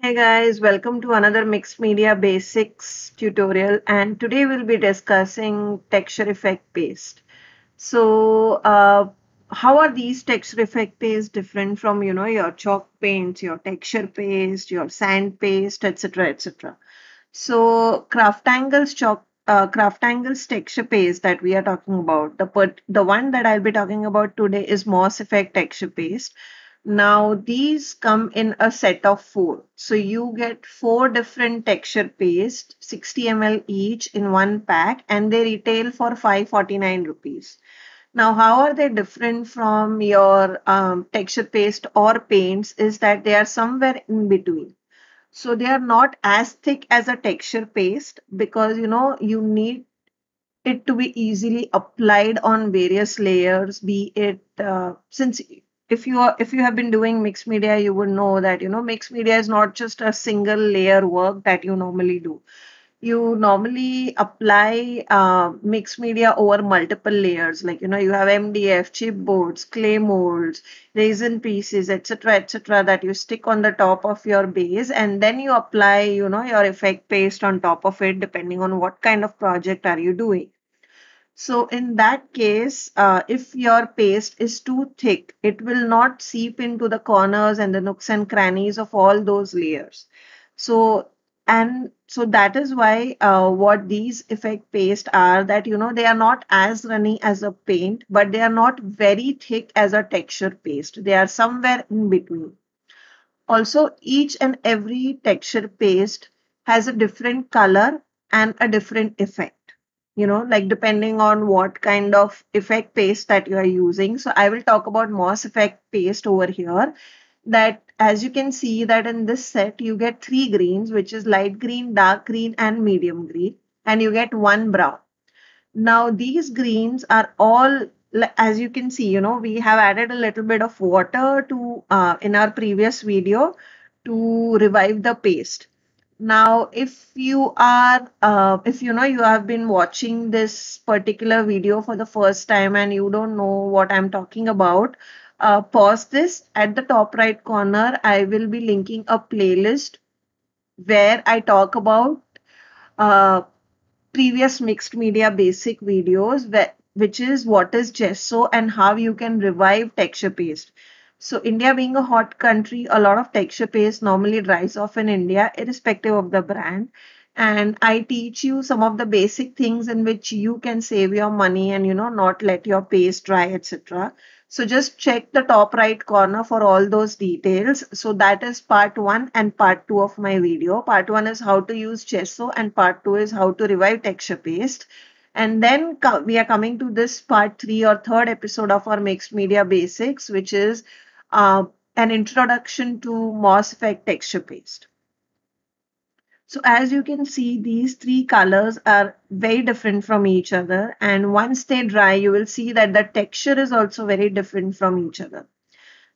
Hey guys, welcome to another Mixed Media Basics tutorial, and today we'll be discussing texture effect paste. How are these texture effect paste different from your chalk paints, your texture paste, your sand paste, etc., etc.? Craftangle's texture paste that we are talking about, the one that I'll be talking about today is Moss Effect texture paste. Now these come in a set of four. So you get four different texture paste, 60 ml each in one pack, and they retail for 549 rupees. Now, how are they different from your texture paste or paints? Is that they are somewhere in between. So they are not as thick as a texture paste because you need it to be easily applied on various layers, be it since if you have been doing mixed media, you would know that mixed media is not just a single layer work that you normally do. You normally apply mixed media over multiple layers, like you have MDF, chipboards, clay molds, resin pieces, etc., etc., that you stick on the top of your base, and then you apply your effect paste on top of it, depending on what kind of project are you doing. So in that case, if your paste is too thick, it will not seep into the corners and the nooks and crannies of all those layers. So so that is why what these effect paste are, that they are not as runny as a paint, but they are not very thick as a texture paste. They are somewhere in between. Also, each and every texture paste has a different color and a different effect, like depending on what kind of effect paste that you are using. So I will talk about Moss effect paste over here. That, as you can see, that in this set you get three greens, which is light green, dark green, and medium green, and you get one brown. Now, these greens are all, as you can see, we have added a little bit of water to in our previous video to revive the paste. Now, if you are, if you have been watching this particular video for the first time and you don't know what I'm talking about, pause this. At the top right corner, I will be linking a playlist where I talk about uh, previous mixed media basic videos, which is what is gesso and how you can revive texture paste. So India being a hot country, a lot of texture paste normally dries off in India, irrespective of the brand. And I teach you some of the basic things in which you can save your money and not let your paste dry, etc. So just check the top right corner for all those details. So that is part one and part two of my video. Part one is how to use gesso and part two is how to revive texture paste. And then we are coming to this part three or third episode of our mixed media basics, which is uh, an introduction to Moss effect texture paste. So as you can see, these three colors are very different from each other. And once they dry, you will see that the texture is also very different from each other.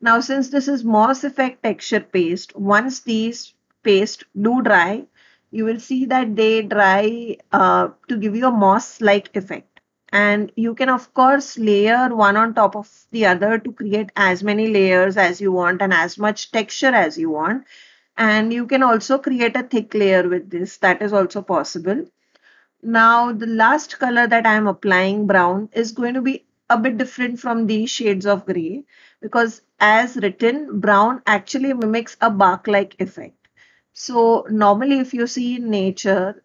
Now, since this is Moss effect texture paste, once these paste do dry, you will see that they dry to give you a moss-like effect. And you can, of course, layer one on top of the other to create as many layers as you want and as much texture as you want. And you can also create a thick layer with this. That is also possible. Now, the last color that I'm applying, brown, is going to be a bit different from these shades of gray because, as written, brown actually mimics a bark-like effect. So, normally, if you see in nature,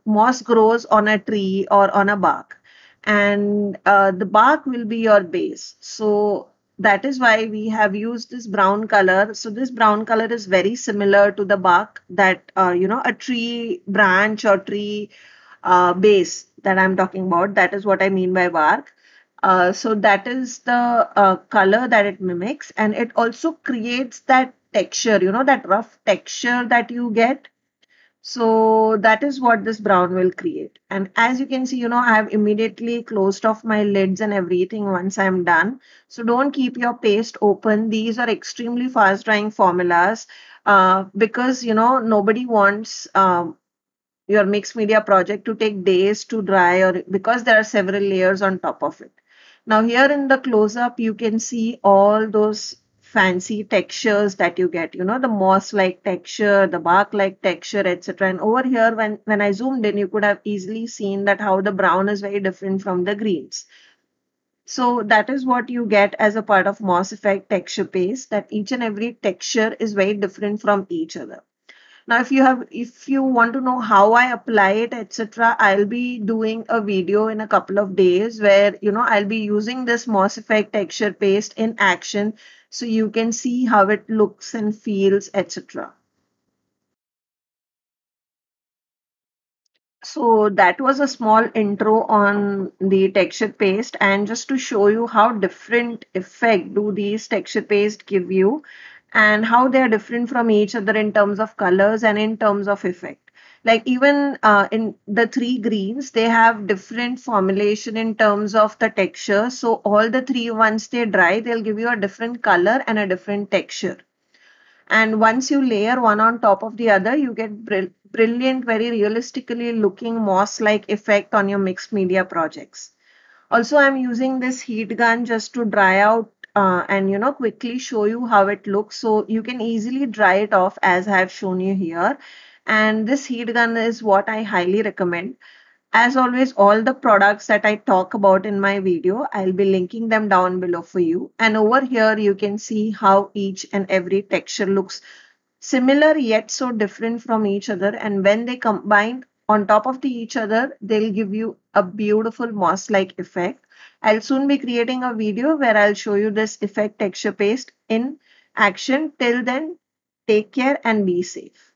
moss grows on a tree or on a bark, and the bark will be your base. So, that is why we have used this brown color. So, this brown color is very similar to the bark that, a tree branch or tree base that I'm talking about. That is what I mean by bark. So that is the color that it mimics, and it also creates that texture, that rough texture that you get. So that is what this brown will create. And as you can see, I have immediately closed off my lids and everything once I'm done. So don't keep your paste open. These are extremely fast drying formulas because, nobody wants your mixed media project to take days to dry, or because there are several layers on top of it. Now here in the close up, you can see all those fancy textures that you get, the moss-like texture, the bark-like texture, etc. And over here, when I zoomed in, you could have easily seen that how the brown is very different from the greens. So that is what you get as a part of Moss Effect texture paste, that each and every texture is very different from each other. Now, if you want to know how I apply it, etc., I'll be doing a video in a couple of days where, I'll be using this Moss Effect texture paste in action so you can see how it looks and feels, etc. So that was a small intro on the texture paste, and just to show you how different effect do these texture paste give you and how they are different from each other in terms of colors and in terms of effect. Like even in the three greens, they have different formulation in terms of the texture. So all the three, once they dry, they'll give you a different color and a different texture. And once you layer one on top of the other, you get brilliant, very realistically looking moss-like effect on your mixed media projects. Also, I'm using this heat gun just to dry out and quickly show you how it looks. So you can easily dry it off as I have shown you here. And this heat gun is what I highly recommend. As always, all the products that I talk about in my video, I'll be linking them down below for you. And over here, you can see how each and every texture looks similar yet so different from each other. And when they combine on top of each other, they'll give you a beautiful moss-like effect. I'll soon be creating a video where I'll show you this effect texture paste in action. Till then, take care and be safe.